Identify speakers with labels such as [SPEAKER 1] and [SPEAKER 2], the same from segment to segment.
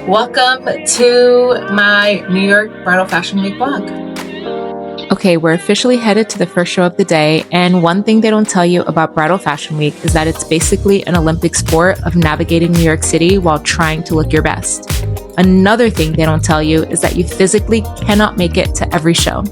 [SPEAKER 1] Welcome to my New York Bridal Fashion Week vlog.
[SPEAKER 2] Okay, we're officially headed to the first show of the day, and one thing they don't tell you about Bridal Fashion Week is that it's basically an Olympic sport of navigating New York City while trying to look your best. Another thing they don't tell you is that you physically cannot make it to every show.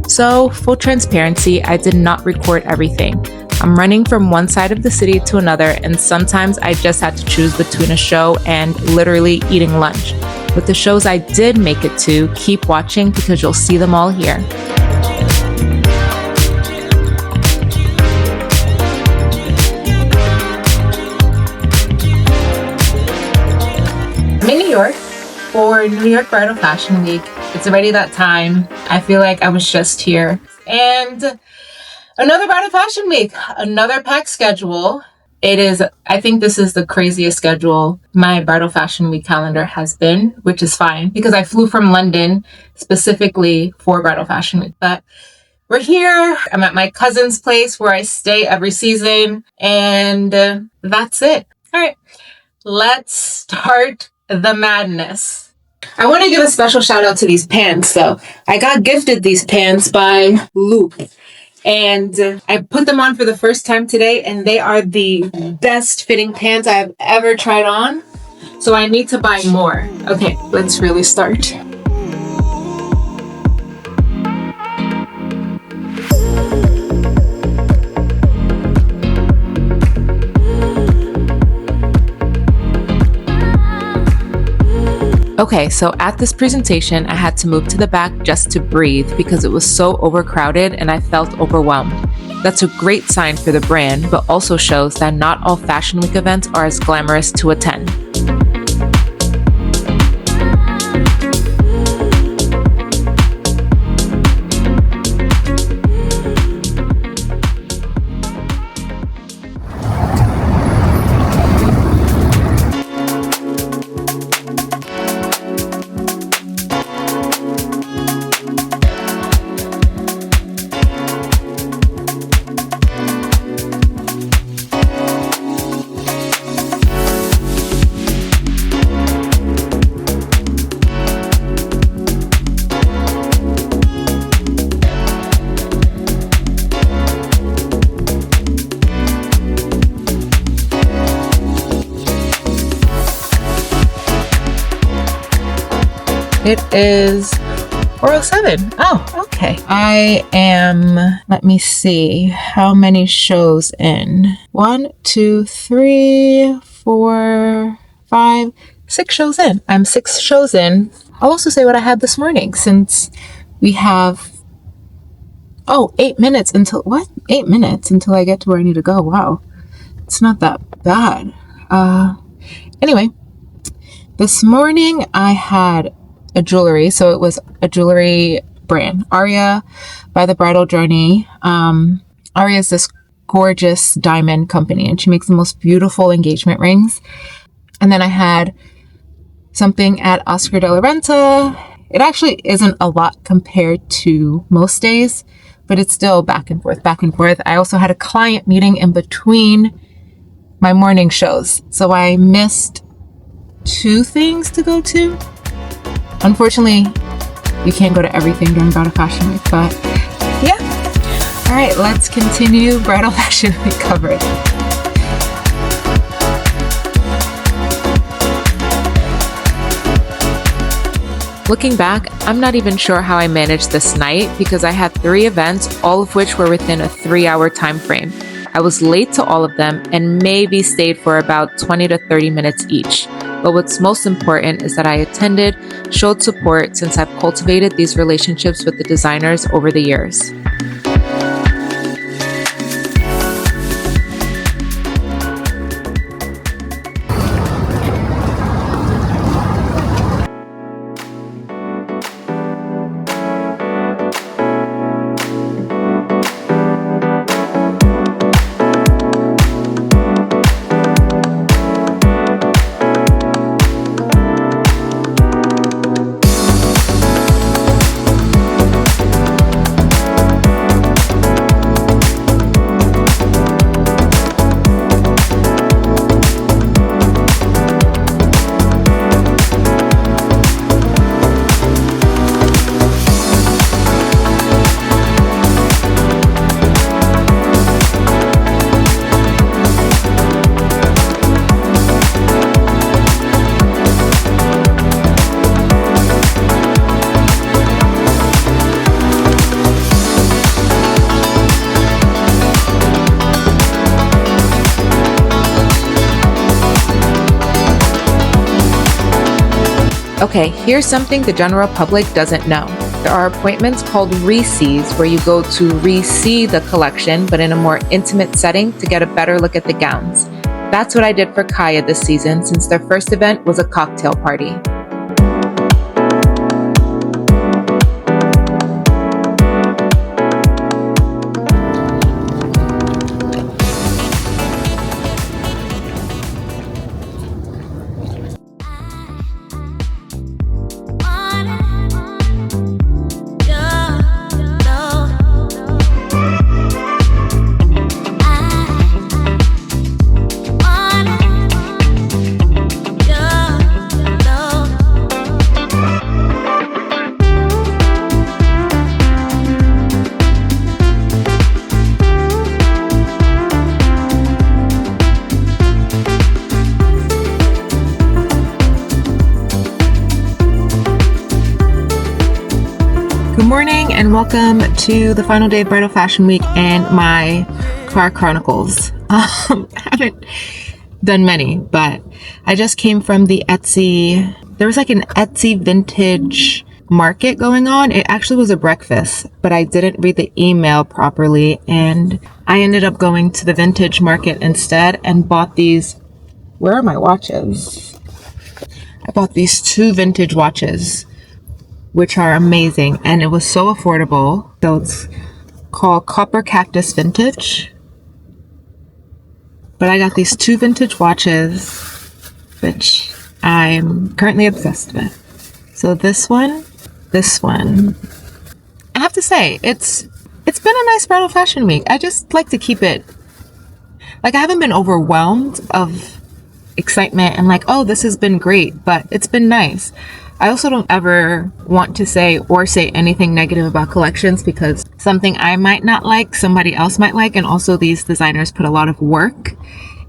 [SPEAKER 2] So, full transparency, I did not record everything. I'm running from one side of the city to another, and sometimes I just had to choose between a show and literally eating lunch. With the shows I did make it to, keep watching because you'll see them all here.
[SPEAKER 1] I'm in New York for New York Bridal Fashion Week. It's already that time. I feel like I was just here. And another Bridal Fashion Week, another packed schedule. I think this is the craziest schedule my Bridal Fashion Week calendar has been, which is fine because I flew from London specifically for Bridal Fashion Week. But we're here. I'm at my cousin's place where I stay every season, and that's it. All right, let's start the madness. I want to give a special shout out to these pants, though. I got gifted these pants by Loop. And I put them on for the first time today, and they are the best fitting pants I have ever tried on. So I need to buy more. Okay, let's really start.
[SPEAKER 2] Okay, so at this presentation, I had to move to the back just to breathe because it was so overcrowded and I felt overwhelmed. That's a great sign for the brand, but also shows that not all Fashion Week events are as glamorous to attend.
[SPEAKER 1] It is 4:07. Oh, okay. Let me see, how many shows in? 1, 2, 3, 4, 5, 6 shows in. I'm 6 shows in. I'll also say what I had this morning since we have 8 minutes until 8 minutes until I get to where I need to go. Wow. It's not that bad. Anyway, this morning I had a jewelry. So it was a jewelry brand, Aria by the Bridal Journey. Aria is this gorgeous diamond company, and she makes the most beautiful engagement rings. And then I had something at Oscar de la Renta. It actually isn't a lot compared to most days, but it's still back and forth, back and forth. I also had a client meeting in between my morning shows, so I missed 2 things to go to. Unfortunately, you can't go to everything during Bridal Fashion Week, but yeah. All right, let's continue Bridal Fashion Week coverage.
[SPEAKER 2] Looking back, I'm not even sure how I managed this night because I had 3 events, all of which were within a 3-hour time frame. I was late to all of them and maybe stayed for about 20 to 30 minutes each. But what's most important is that I attended, showed support since I've cultivated these relationships with the designers over the years. Okay, here's something the general public doesn't know. There are appointments called re-sees where you go to re-see the collection, but in a more intimate setting to get a better look at the gowns. That's what I did for Kaya this season, since their first event was a cocktail party.
[SPEAKER 1] Good morning and welcome to the final day of Bridal Fashion Week and my car chronicles. I haven't done many, but I just came from the Etsy. There was like an Etsy vintage market going on. It actually was a breakfast, but I didn't read the email properly, and I ended up going to the vintage market instead and bought these. Where are my watches? I bought these 2 vintage watches, which are amazing, and it was so affordable. So it's called Copper Cactus Vintage. But I got these 2 vintage watches, which I'm currently obsessed with. So this one. I have to say, it's been a nice bridal fashion week. I just like to keep it, like, I haven't been overwhelmed of excitement and like, oh, this has been great, but it's been nice. I also don't ever want to say anything negative about collections, because something I might not like, somebody else might like. And also these designers put a lot of work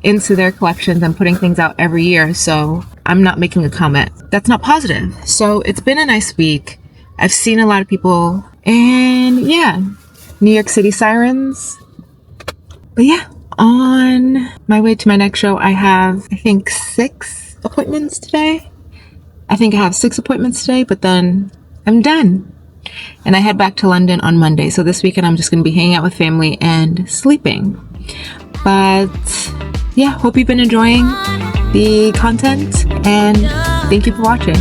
[SPEAKER 1] into their collections and putting things out every year. So I'm not making a comment that's not positive. So it's been a nice week. I've seen a lot of people, and yeah, New York City sirens. But yeah, on my way to my next show, I have, I think, 6 appointments today. But then I'm done. And I head back to London on Monday. So this weekend I'm just going to be hanging out with family and sleeping. But yeah, hope you've been enjoying the content, and thank you for watching.